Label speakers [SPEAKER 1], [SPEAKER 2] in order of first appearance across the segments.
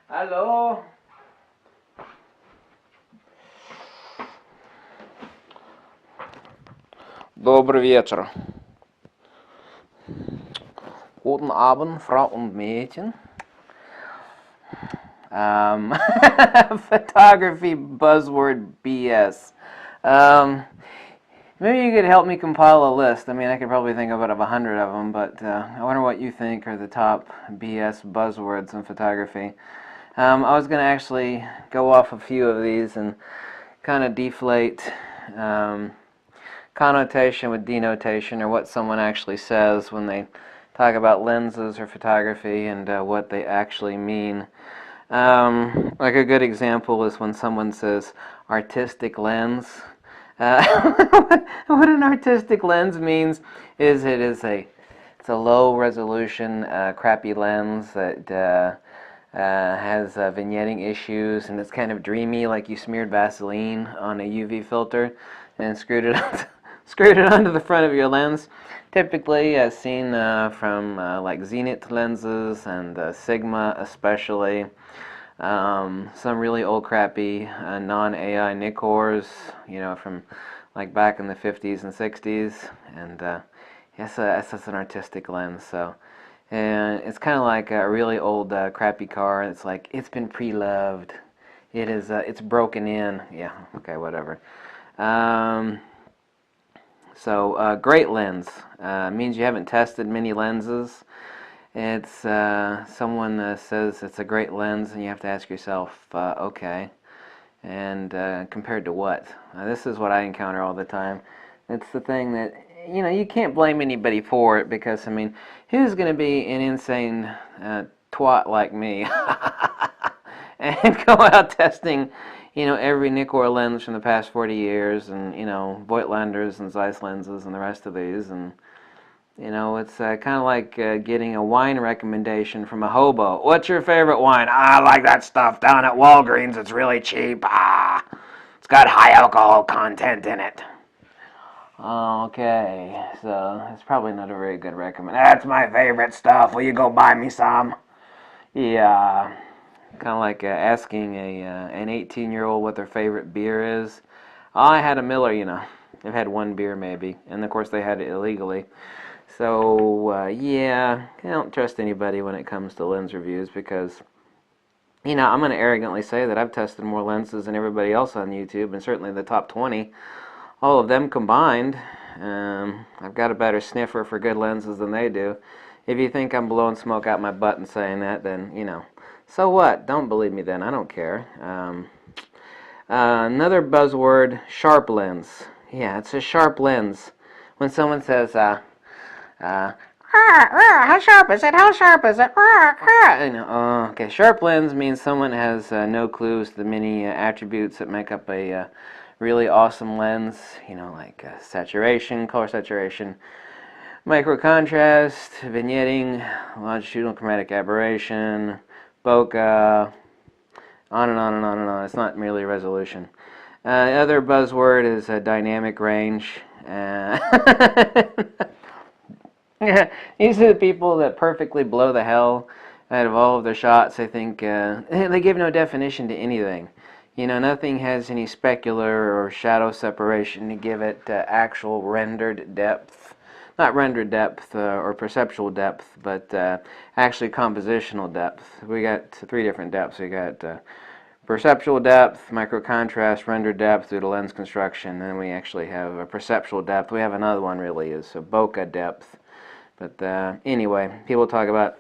[SPEAKER 1] Hello. Добрый вечер. Guten Abend, Frau und Mädchen. Photography buzzword BS. Maybe you could help me compile a list. I mean, I could probably think of about 100 of them, but I wonder what you think are the top BS buzzwords in photography. I was going to actually go off a few of these and kind of deflate connotation with denotation, or what someone actually says when they talk about lenses or photography, and what they actually mean. Like a good example is when someone says artistic lens. What an artistic lens means is it's a low resolution, crappy lens that has vignetting issues, and it's kind of dreamy, like you smeared Vaseline on a UV filter and screwed it onto the front of your lens. Typically seen from like Zenith lenses and Sigma especially. Some really old crappy non-AI Nicors, from like back in the 50s and 60s, and yes, that's an artistic lens. So, and it's kind of like a really old crappy car. It's like it's been pre-loved. It's broken in. Yeah, okay, whatever. So great lens means you haven't tested many lenses. It's someone says it's a great lens, and you have to ask yourself, okay, and compared to what? This is what I encounter all the time. It's the thing that you can't blame anybody for it, because I mean, who's going to be an insane twat like me and go out testing, every Nikkor lens from the past 40 years, and Voigtlanders and Zeiss lenses and the rest of these, and it's kind of like getting a wine recommendation from a hobo. What's your favorite wine? I like that stuff down at Walgreens. It's really cheap. It's got high alcohol content in it. Okay, so it's probably not a very good recommendation. That's my favorite stuff. Will you go buy me some? Yeah, kind of like asking an 18-year-old what their favorite beer is. I had a Miller. They've had one beer maybe, and of course they had it illegally. So, yeah, I don't trust anybody when it comes to lens reviews, because, I'm going to arrogantly say that I've tested more lenses than everybody else on YouTube, and certainly the top 20, all of them combined. I've got a better sniffer for good lenses than they do. If you think I'm blowing smoke out my butt and saying that, then, so what? Don't believe me then. I don't care. Another buzzword, sharp lens. Yeah, it's a sharp lens. When someone says, how sharp is it? How sharp is it? Okay, sharp lens means someone has no clues to the many attributes that make up a really awesome lens, like saturation, color saturation, micro contrast, vignetting, longitudinal chromatic aberration, bokeh, on and on and on and on. It's not merely resolution. Other buzzword is dynamic range. These are the people that perfectly blow the hell out of all of their shots. I think they give no definition to anything. Nothing has any specular or shadow separation to give it actual rendered depth. Not rendered depth or perceptual depth, but actually compositional depth. We got 3 different depths. We got perceptual depth, micro contrast, rendered depth through the lens construction, and then we actually have a perceptual depth. We have another one, really, is a bokeh depth. But anyway, people talk about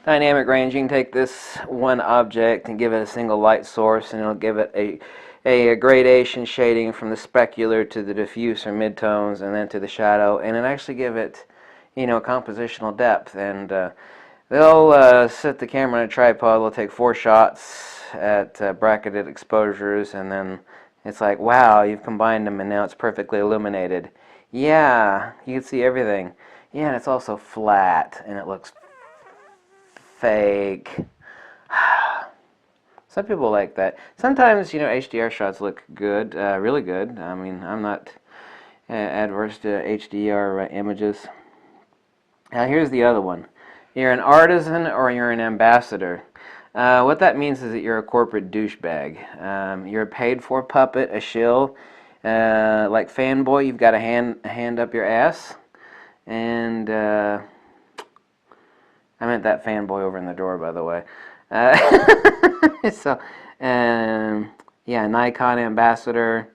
[SPEAKER 1] dynamic range. You can take this one object and give it a single light source, and it'll give it a gradation shading from the specular to the diffuse or midtones, and then to the shadow, and it actually give it, compositional depth. And they'll set the camera on a tripod. They'll take 4 shots at bracketed exposures, and then it's like, wow, you've combined them, and now it's perfectly illuminated. Yeah, you can see everything. Yeah, and it's also flat, and it looks fake. Some people like that. Sometimes, HDR shots look good, really good. I mean, I'm not adverse to HDR images. Now, here's the other one. You're an artisan or you're an ambassador. What that means is that you're a corporate douchebag. You're a paid-for puppet, a shill. Like fanboy, you've got a hand up your ass. And I meant that fanboy over in the door, by the way. So, yeah, Nikon ambassador,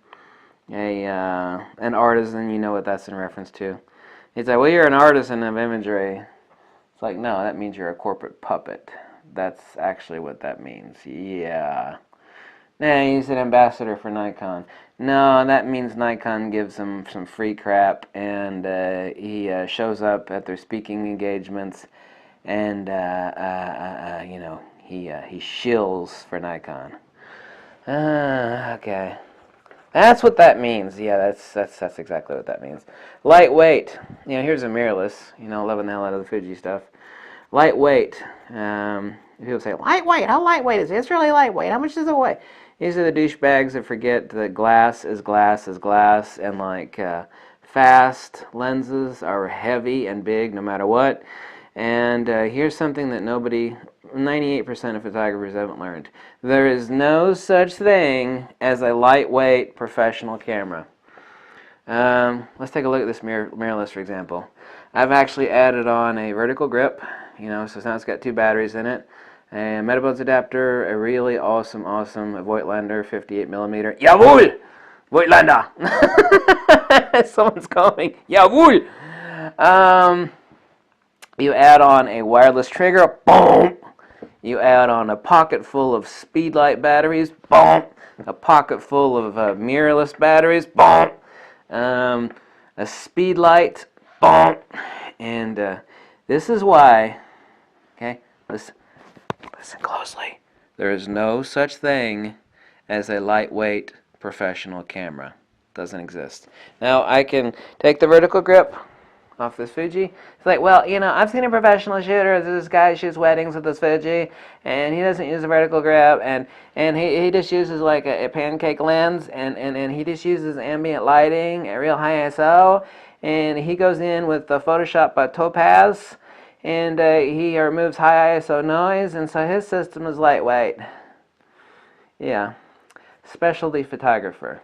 [SPEAKER 1] an artisan. You know what that's in reference to. It's like, well, you're an artisan of imagery. It's like, no, that means you're a corporate puppet. That's actually what that means. Yeah. Nah, he's an ambassador for Nikon. No, that means Nikon gives him some free crap, and he shows up at their speaking engagements, and you know, he shills for Nikon. Okay. That's what that means. Yeah, that's exactly what that means. Lightweight. You know, here's a mirrorless. You know, loving the hell out of the Fuji stuff. Lightweight. People say, lightweight? How lightweight is it? It's really lightweight. How much does it weigh? These are the douchebags that forget that glass is glass is glass, and like fast lenses are heavy and big no matter what. And here's something that 98% of photographers haven't learned. There is no such thing as a lightweight professional camera. Let's take a look at this mirrorless, for example. I've actually added on a vertical grip, you know, so now it's got 2 batteries in it. A Metabones adapter, a really awesome Voigtlander 58mm. Jawohl! Voigtlander! Someone's calling. Jawohl! You add on a wireless trigger. Boom! You add on a pocket full of speedlight batteries. Boom! A pocket full of mirrorless batteries. Boom! A speedlight. Boom! And this is why, okay, listen closely. There is no such thing as a lightweight professional camera. Doesn't exist. Now I can take the vertical grip off this Fuji. It's like, well, you know, I've seen a professional shooter. This guy shoots weddings with this Fuji, and he doesn't use a vertical grip, and he just uses like a pancake lens, and he just uses ambient lighting at real high ISO, and he goes in with the Photoshop Topaz, and he removes high ISO noise, and so his system is lightweight. Yeah, specialty photographer.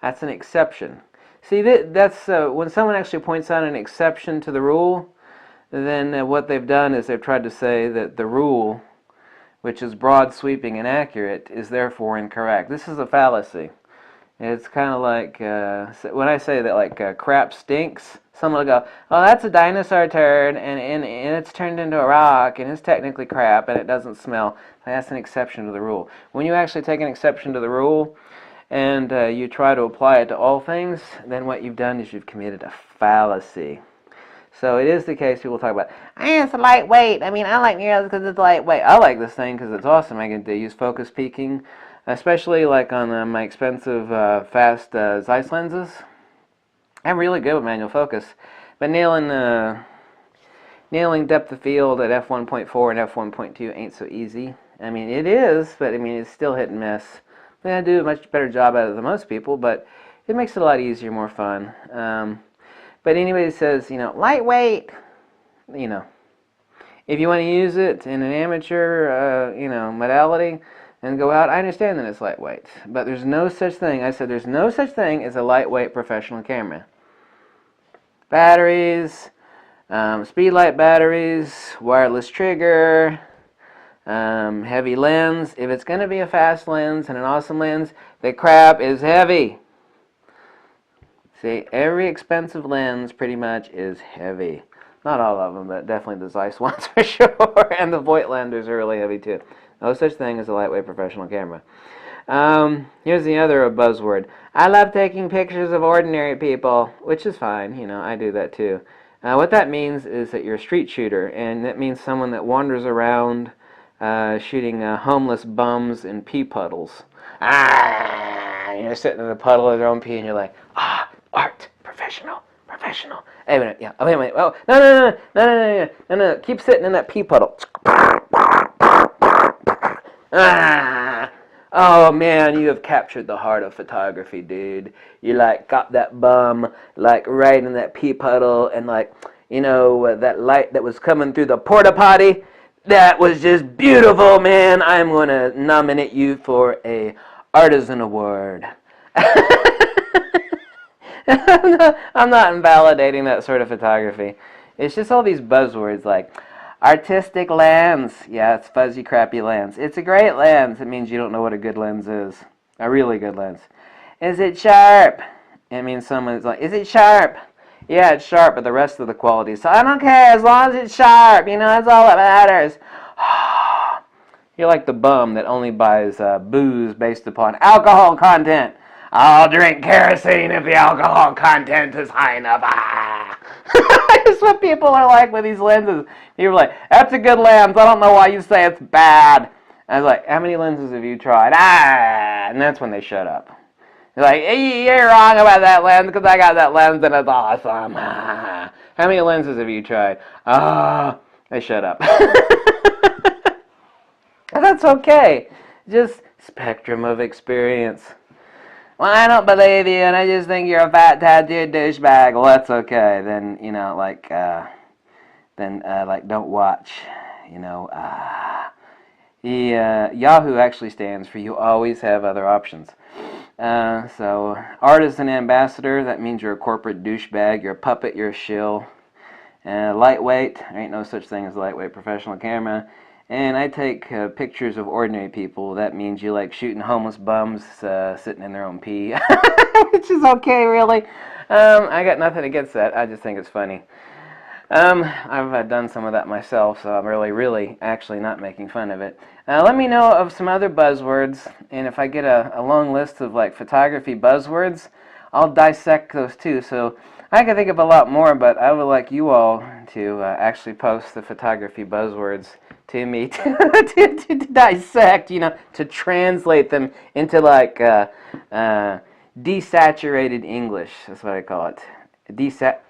[SPEAKER 1] That's an exception. See, that's when someone actually points out an exception to the rule, then what they've done is they've tried to say that the rule, which is broad, sweeping, and accurate, is therefore incorrect. This is a fallacy. It's kind of like when I say that like crap stinks, someone will go, oh, that's a dinosaur turd, and it's turned into a rock, and it's technically crap, and it doesn't smell. That's an exception to the rule. When you actually take an exception to the rule, and you try to apply it to all things, then what you've done is you've committed a fallacy. So it is the case people talk about, it's lightweight. I mean, I like mirrorless because it's lightweight. I like this thing because it's awesome. I get to use focus peaking, especially like on my expensive fast Zeiss lenses. I'm really good with manual focus, but nailing depth of field at f1.4 and f1.2 ain't so easy. I mean, it is, but I mean, it's still hit and miss. I do a much better job at it than most people, but it makes it a lot easier, more fun. But anybody says, you know, lightweight, you know, if you want to use it in an amateur, you know, modality and go out, I understand that it's lightweight. But there's no such thing, I said there's no such thing as a lightweight professional camera. Batteries, speedlight batteries, wireless trigger, heavy lens. If it's going to be a fast lens and an awesome lens, the crap is heavy. See, every expensive lens pretty much is heavy. Not all of them, but definitely the Zeiss ones for sure. And the Voigtlanders are really heavy too. No such thing as a lightweight professional camera. Here's the other buzzword. I love taking pictures of ordinary people, which is fine. You know, I do that too. What that means is that you're a street shooter, and that means someone that wanders around shooting homeless bums in pee puddles. You're sitting in a puddle of your own pee, and you're like, art, professional. Hey, wait, yeah. Oh, wait. Oh, no. Keep sitting in that pee puddle. Oh man, you have captured the heart of photography, dude. You like got that bum like right in that pee puddle, and like, you know, that light that was coming through the porta potty. That was just beautiful, man. I'm going to nominate you for a Artisan Award. I'm not invalidating that sort of photography. It's just all these buzzwords like artistic lens. Yeah, it's fuzzy, crappy lens. It's a great lens. It means you don't know what a good lens is. A really good lens. Is it sharp? It means someone's like, is it sharp? Yeah, it's sharp, but the rest of the quality. So I don't care as long as it's sharp. You know, that's all that matters. You're like the bum that only buys booze based upon alcohol content. I'll drink kerosene if the alcohol content is high enough. Ah. That's what people are like with these lenses. People are like, that's a good lens. I don't know why you say it's bad. I was like, how many lenses have you tried? Ah, and that's when they shut up. They're like, hey, you're wrong about that lens because I got that lens and it's awesome. Ah. How many lenses have you tried? Ah, they shut up. And that's okay. Just spectrum of experience. Well, I don't believe you, and I just think you're a fat tattooed douchebag. Well, that's okay. Then like, don't watch. You know, Yahoo actually stands for you always have other options. So, artisan ambassador, that means you're a corporate douchebag. You're a puppet. You're a shill. Lightweight, there ain't no such thing as lightweight professional camera. And I take pictures of ordinary people. That means you like shooting homeless bums sitting in their own pee, which is okay, really. I got nothing against that. I just think it's funny. I've done some of that myself, so I'm really, actually not making fun of it. Let me know of some other buzzwords, and if I get a long list of like photography buzzwords, I'll dissect those too. So I can think of a lot more, but I would like you all to actually post the photography buzzwords to me to dissect, to translate them into like desaturated English. That's what I call it.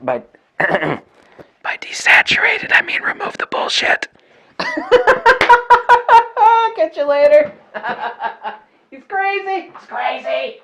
[SPEAKER 1] By by desaturated, I mean remove the bullshit. Catch you later. He's crazy. He's crazy.